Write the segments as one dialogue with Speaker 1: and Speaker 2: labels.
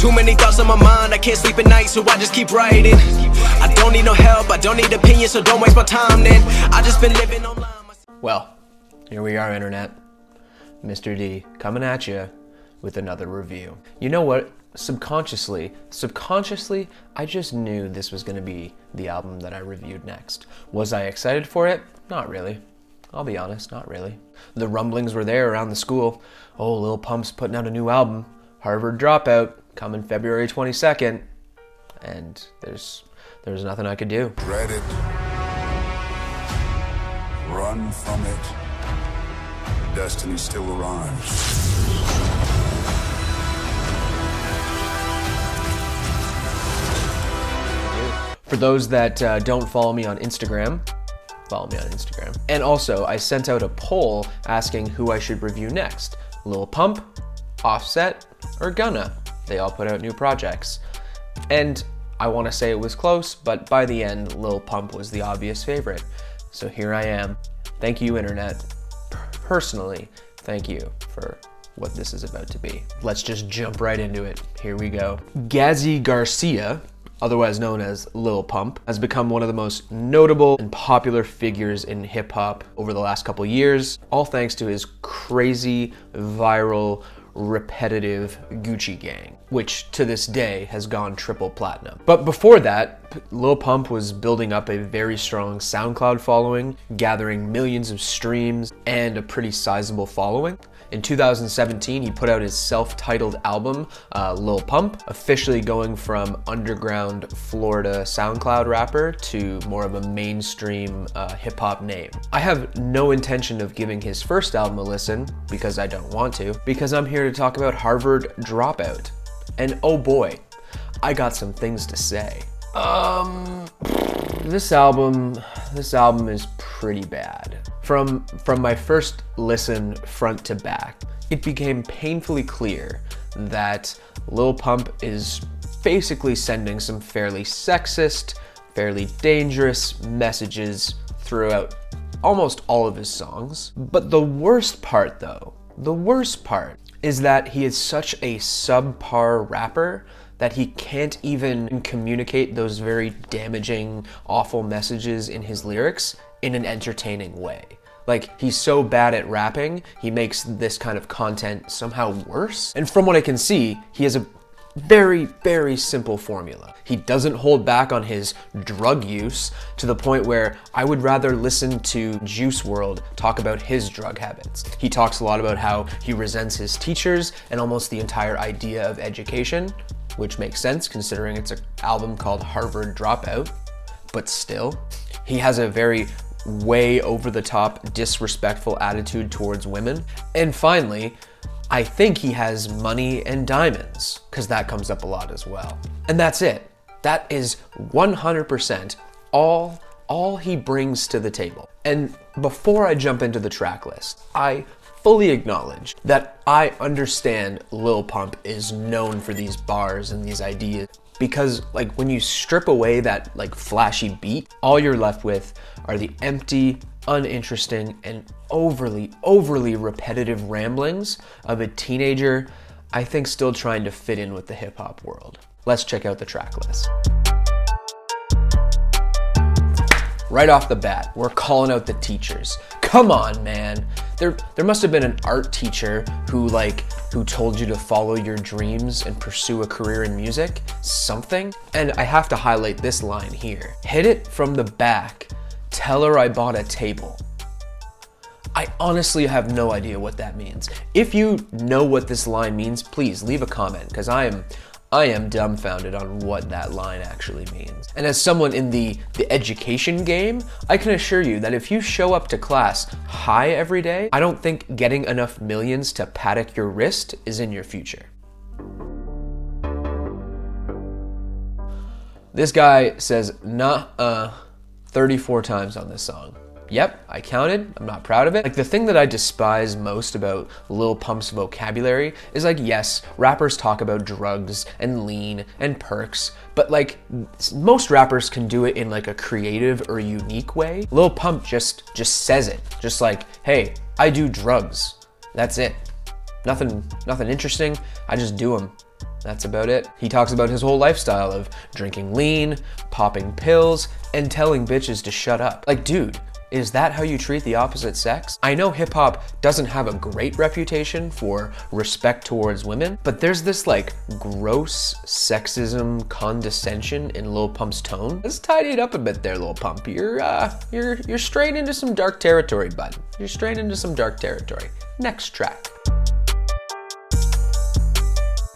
Speaker 1: Too many thoughts on my mind, I can't sleep at night, so I just keep writing. I don't need no help, I don't need opinions, so don't waste my time then. I just been living online.
Speaker 2: Well, here we are, internet. Mr. D coming at you with another review. You know what? Subconsciously, I just knew this was gonna be the album that I reviewed next. Was I excited for it? Not really. I'll be honest, not really. The rumblings were there around the school. Oh, Lil Pump's putting out a new album, Harverd Dropout, coming February 22nd. And there's nothing I could do.
Speaker 3: Dread it. Run from it. Destiny still arrives.
Speaker 2: For those that don't follow me on Instagram, follow me on Instagram. And also, I sent out a poll asking who I should review next. Lil Pump, Offset, or Gunna. They all put out new projects. And I want to say it was close, but by the end, Lil Pump was the obvious favorite. So here I am. Thank you, internet. Personally, thank you for what this is about to be. Let's just jump right into it. Here we go. Gazi Garcia, otherwise known as Lil Pump, has become one of the most notable and popular figures in hip-hop over the last couple years, all thanks to his crazy, viral, repetitive Gucci Gang, which to this day has gone triple platinum. But before that, Lil Pump was building up a very strong SoundCloud following, gathering millions of streams and a pretty sizable following. In 2017, he put out his self-titled album, Lil Pump, officially going from underground Florida SoundCloud rapper to more of a mainstream hip-hop name. I have no intention of giving his first album a listen, because I don't want to, because I'm here to talk about Harverd Dropout. And oh boy, I got some things to say. This album is pretty bad. From my first listen front to back, it became painfully clear that Lil Pump is basically sending some fairly sexist, fairly dangerous messages throughout almost all of his songs. But the worst part though, is that he is such a subpar rapper that he can't even communicate those very damaging, awful messages in his lyrics in an entertaining way. Like, he's so bad at rapping, he makes this kind of content somehow worse. And from what I can see, he has a very, very simple formula. He doesn't hold back on his drug use to the point where I would rather listen to Juice WRLD talk about his drug habits. He talks a lot about how he resents his teachers and almost the entire idea of education, which makes sense considering it's an album called Harverd Dropout, but still. He has a very way over the top, disrespectful attitude towards women. And finally, I think he has money and diamonds, because that comes up a lot as well. And that's it. That is 100% all he brings to the table. And before I jump into the track list, I fully acknowledge that I understand Lil Pump is known for these bars and these ideas, because like when you strip away that like flashy beat, all you're left with are the empty, uninteresting, and overly repetitive ramblings of a teenager, I think, still trying to fit in with the hip hop world. Let's check out the track list. Right off the bat, we're calling out the teachers. Come on, man. There must have been an art teacher who told you to follow your dreams and pursue a career in music, something. And I have to highlight this line here. Hit it from the back. Tell her I bought a table. I honestly have no idea what that means. If you know what this line means, please leave a comment, because I am dumbfounded on what that line actually means. And as someone in the education game, I can assure you that if you show up to class high every day, I don't think getting enough millions to paddock your wrist is in your future. This guy says nah 34 times on this song. Yep, I counted, I'm not proud of it. Like, the thing that I despise most about Lil Pump's vocabulary is like, yes, rappers talk about drugs and lean and perks, but like, most rappers can do it in like a creative or unique way. Lil Pump just says it, just like, hey, I do drugs. That's it. Nothing interesting, I just do them. That's about it. He talks about his whole lifestyle of drinking lean, popping pills, and telling bitches to shut up. Like, dude, is that how you treat the opposite sex? I know hip hop doesn't have a great reputation for respect towards women, but there's this like gross sexism condescension in Lil Pump's tone. Let's tidy it up a bit there, Lil Pump. You're straying into some dark territory, bud. You're straying into some dark territory. Next track.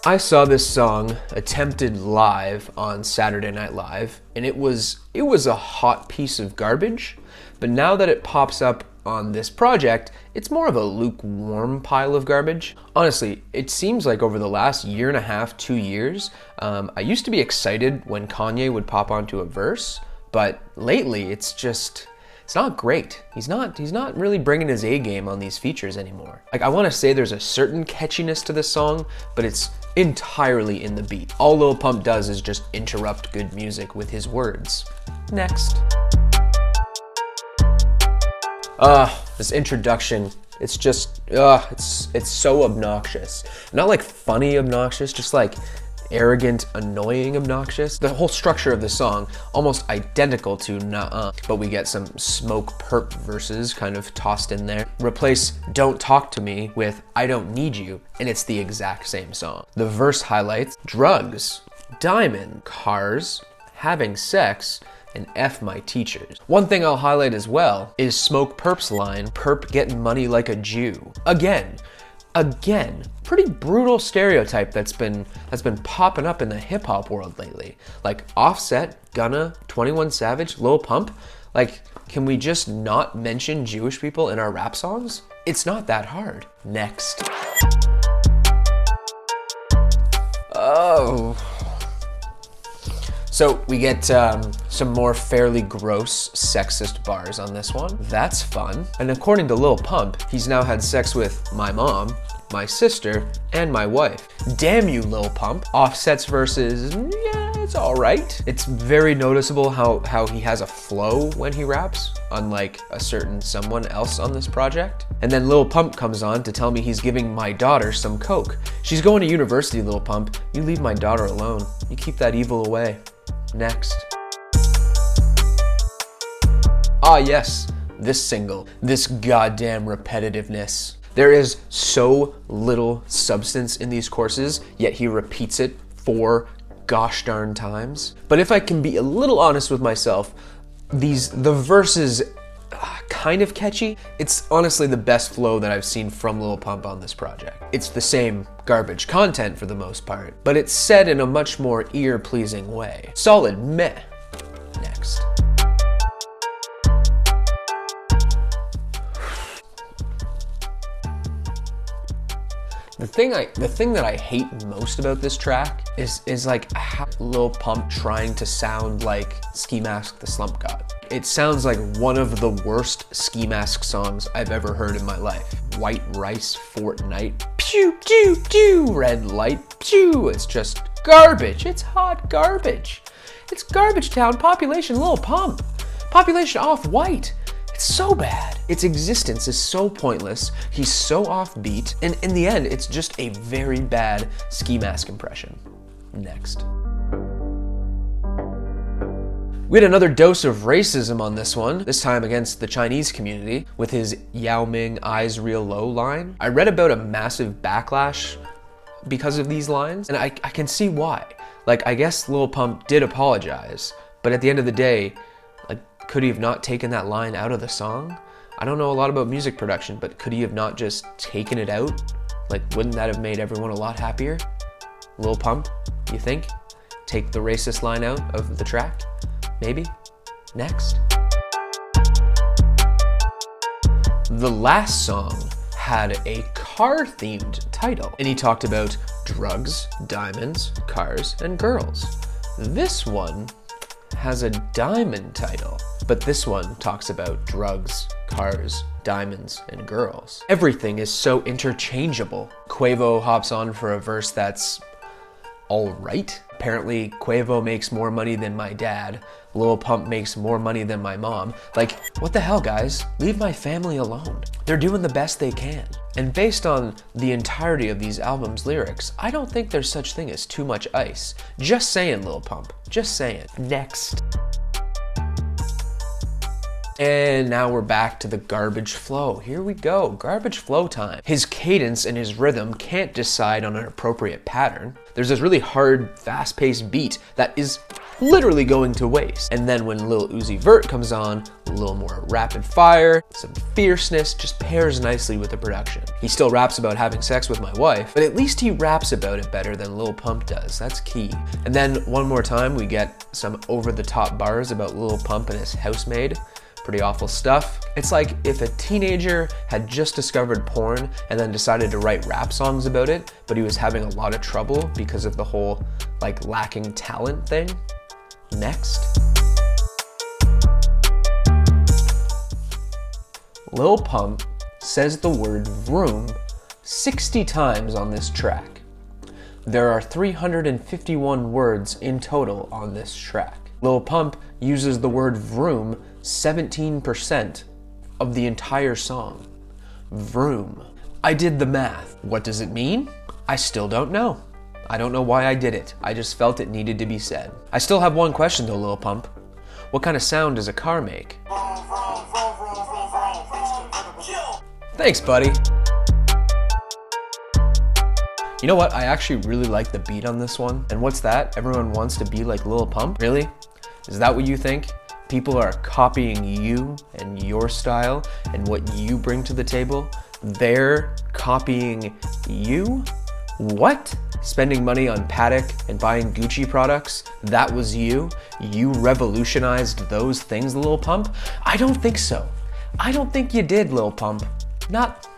Speaker 2: I saw this song attempted live on Saturday Night Live, and it was a hot piece of garbage. But now that it pops up on this project, it's more of a lukewarm pile of garbage. Honestly, it seems like over the last year and a half, 2 years, I used to be excited when Kanye would pop onto a verse, but lately it's not great. He's not really bringing his A game on these features anymore. Like, I want to say there's a certain catchiness to this song, but it's entirely in the beat. All Lil Pump does is just interrupt good music with his words. Next. This introduction, it's just, it's so obnoxious. Not like funny obnoxious, just like arrogant, annoying obnoxious. The whole structure of the song, almost identical to Nuh-Uh, but we get some Smoke Perp verses kind of tossed in there. Replace Don't Talk to Me with I Don't Need You, and it's the exact same song. The verse highlights drugs, diamond, cars, having sex, and F my teachers. One thing I'll highlight as well is Smoke Perp's line, Perp getting money like a Jew. Again, pretty brutal stereotype that's been popping up in the hip hop world lately. Like Offset, Gunna, 21 Savage, Lil Pump. Like, can we just not mention Jewish people in our rap songs? It's not that hard. Next. Oh. So we get some more fairly gross sexist bars on this one. That's fun. And according to Lil Pump, he's now had sex with my mom, my sister, and my wife. Damn you, Lil Pump. Offset's verses, yeah, it's all right. It's very noticeable how he has a flow when he raps, unlike a certain someone else on this project. And then Lil Pump comes on to tell me he's giving my daughter some coke. She's going to university, Lil Pump. You leave my daughter alone. You keep that evil away. Next. Ah yes, this single, this goddamn repetitiveness. There is so little substance in these courses, yet he repeats it 4 gosh darn times. But if I can be a little honest with myself, the verses kind of catchy. It's honestly the best flow that I've seen from Lil Pump on this project. It's the same garbage content for the most part, but it's said in a much more ear-pleasing way. Solid meh. Next. The thing that I hate most about this track is like how Lil Pump trying to sound like Ski Mask the Slump God. It sounds like one of the worst Ski Mask songs I've ever heard in my life. White rice, Fortnite, pew, pew, pew, red light, pew. It's just garbage. It's hot garbage. It's Garbage Town, population Lil Pump, population Off-White. It's so bad. Its existence is so pointless. He's so offbeat. And in the end, it's just a very bad Ski Mask impression. Next. We had another dose of racism on this one, this time against the Chinese community, with his Yao Ming eyes real low line. I read about a massive backlash because of these lines, and I can see why. Like, I guess Lil Pump did apologize, but at the end of the day, like, could he have not taken that line out of the song? I don't know a lot about music production, but could he have not just taken it out? Like, wouldn't that have made everyone a lot happier? Lil Pump, you think? Take the racist line out of the track? Maybe? Next. The last song had a car-themed title, and he talked about drugs, diamonds, cars, and girls. This one has a diamond title, but this one talks about drugs, cars, diamonds, and girls. Everything is so interchangeable. QUAVO hops on for a verse that's all right. Apparently, QUAVO makes more money than my dad. Lil Pump makes more money than my mom. Like, what the hell, guys? Leave my family alone. They're doing the best they can. And based on the entirety of these albums' lyrics, I don't think there's such thing as too much ice. Just saying, Lil Pump. Just saying. Next. And now we're back to the garbage flow. Here we go, garbage flow time. His cadence and his rhythm can't decide on an appropriate pattern. There's this really hard, fast-paced beat that is literally going to waste. And then when Lil Uzi Vert comes on, a little more rapid fire, some fierceness, just pairs nicely with the production. He still raps about having sex with my wife, but at least he raps about it better than Lil Pump does. That's key. And then one more time, we get some over-the-top bars about Lil Pump and his housemaid. Pretty awful stuff. It's like if a teenager had just discovered porn and then decided to write rap songs about it, but he was having a lot of trouble because of the whole like lacking talent thing. Next. Lil Pump says the word vroom 60 times on this track. There are 351 words in total on this track. Lil Pump uses the word vroom 17% of the entire song. Vroom. I did the math. What does it mean? I still don't know. I don't know why I did it. I just felt it needed to be said. I still have one question though, Lil Pump. What kind of sound does a car make? Thanks, buddy. You know what? I actually really like the beat on this one. And what's that? Everyone wants to be like Lil Pump? Really? Is that what you think? People are copying you and your style and what you bring to the table? They're copying you? What? Spending money on Paddock and buying Gucci products? That was you? You revolutionized those things, Lil Pump? I don't think so. I don't think you did, Lil Pump.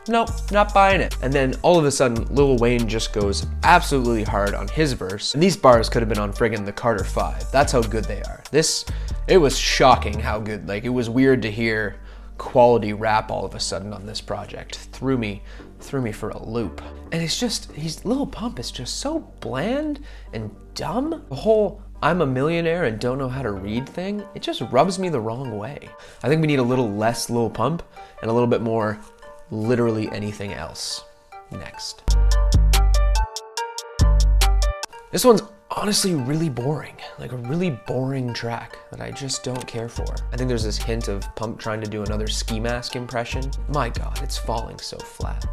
Speaker 2: Nope, not buying it. And then all of a sudden, Lil Wayne just goes absolutely hard on his verse. And these bars could have been on friggin' the Carter 5. That's how good they are. It was shocking how good, like it was weird to hear quality rap all of a sudden on this project. Threw me for a loop. And it's just, Lil Pump is just so bland and dumb. The whole I'm a millionaire and don't know how to read thing, it just rubs me the wrong way. I think we need a little less Lil Pump and a little bit more literally anything else. Next. This one's honestly really boring, like a really boring track that I just don't care for. I think there's this hint of Pump trying to do another Ski Mask impression. My God, it's falling so flat.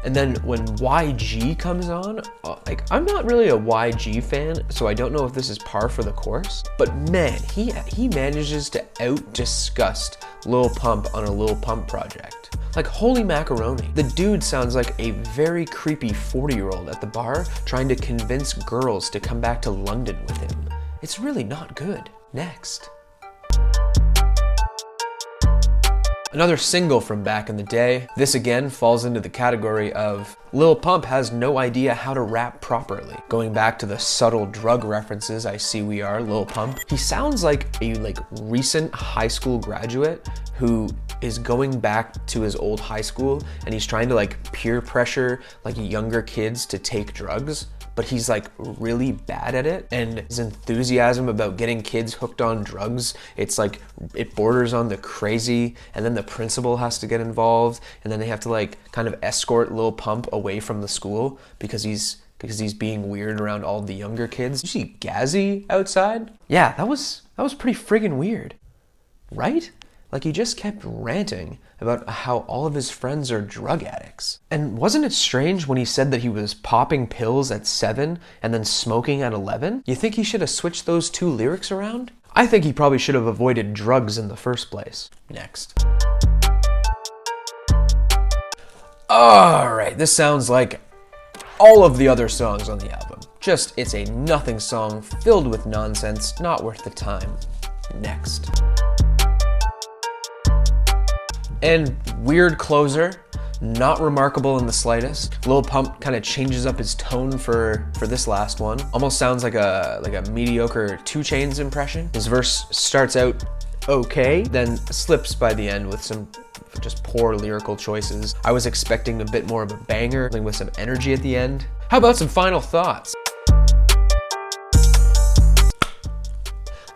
Speaker 2: And then when YG comes on, like I'm not really a YG fan, so I don't know if this is par for the course, but man, he manages to out-disgust Lil Pump on a Lil Pump project. Like holy macaroni. The dude sounds like a very creepy 40-year-old at the bar trying to convince girls to come back to London with him. It's really not good. Next. Another single from back in the day. This again falls into the category of Lil Pump has no idea how to rap properly. Going back to the subtle drug references, I see we are, Lil Pump. He sounds like a recent high school graduate who is going back to his old high school and he's trying to peer pressure younger kids to take drugs. But he's really bad at it, and his enthusiasm about getting kids hooked on drugs, it's it borders on the crazy, and then the principal has to get involved, and then they have to kind of escort Lil Pump away from the school because he's being weird around all the younger kids. Did you see Gazzy outside? Yeah, that was pretty friggin' weird, right? He just kept ranting about how all of his friends are drug addicts. And wasn't it strange when he said that he was popping pills at 7 and then smoking at 11? You think he should have switched those two lyrics around? I think he probably should have avoided drugs in the first place. Next. Alright, this sounds like all of the other songs on the album. Just, it's a nothing song filled with nonsense, not worth the time. Next. And weird closer, not remarkable in the slightest. Lil Pump kind of changes up his tone for this last one. Almost sounds like a mediocre 2 CHAINZ impression. His verse starts out okay, then slips by the end with some just poor lyrical choices. I was expecting a bit more of a banger with some energy at the end. How about some final thoughts?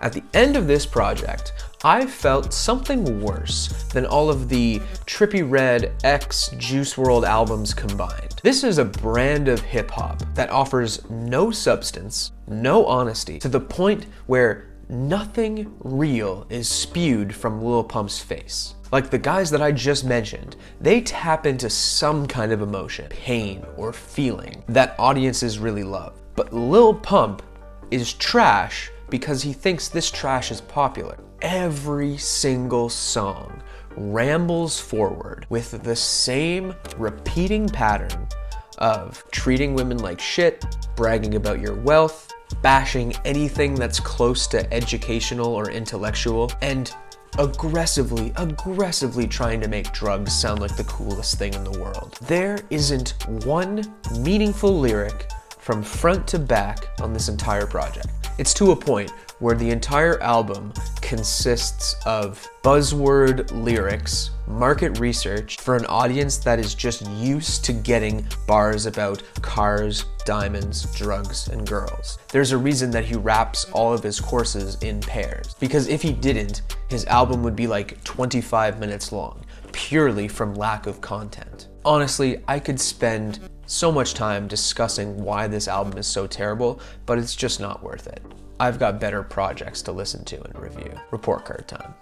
Speaker 2: At the end of this project, I felt something worse than all of the Trippie Redd X Juice WRLD albums combined. This is a brand of hip hop that offers no substance, no honesty, to the point where nothing real is spewed from Lil Pump's face. Like the guys that I just mentioned, they tap into some kind of emotion, pain, or feeling that audiences really love. But Lil Pump is trash because he thinks this trash is popular. Every single song rambles forward with the same repeating pattern of treating women like shit, bragging about your wealth, bashing anything that's close to educational or intellectual, and aggressively trying to make drugs sound like the coolest thing in the world. There isn't one meaningful lyric from front to back on this entire project. It's to a point where the entire album consists of buzzword lyrics, market research for an audience that is just used to getting bars about cars, diamonds, drugs, and girls. There's a reason that he raps all of his courses in pairs, because if he didn't, his album would be like 25 minutes long, purely from lack of content. Honestly, I could spend so much time discussing why this album is so terrible, but it's just not worth it. I've got better projects to listen to and review. Report card time.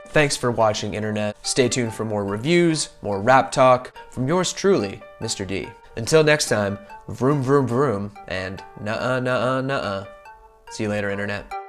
Speaker 2: Thanks for watching, internet. Stay tuned for more reviews, more rap talk from yours truly, Mr. D. Until next time, vroom vroom vroom, and nuh-uh, nuh-uh, nuh-uh. See you later, internet.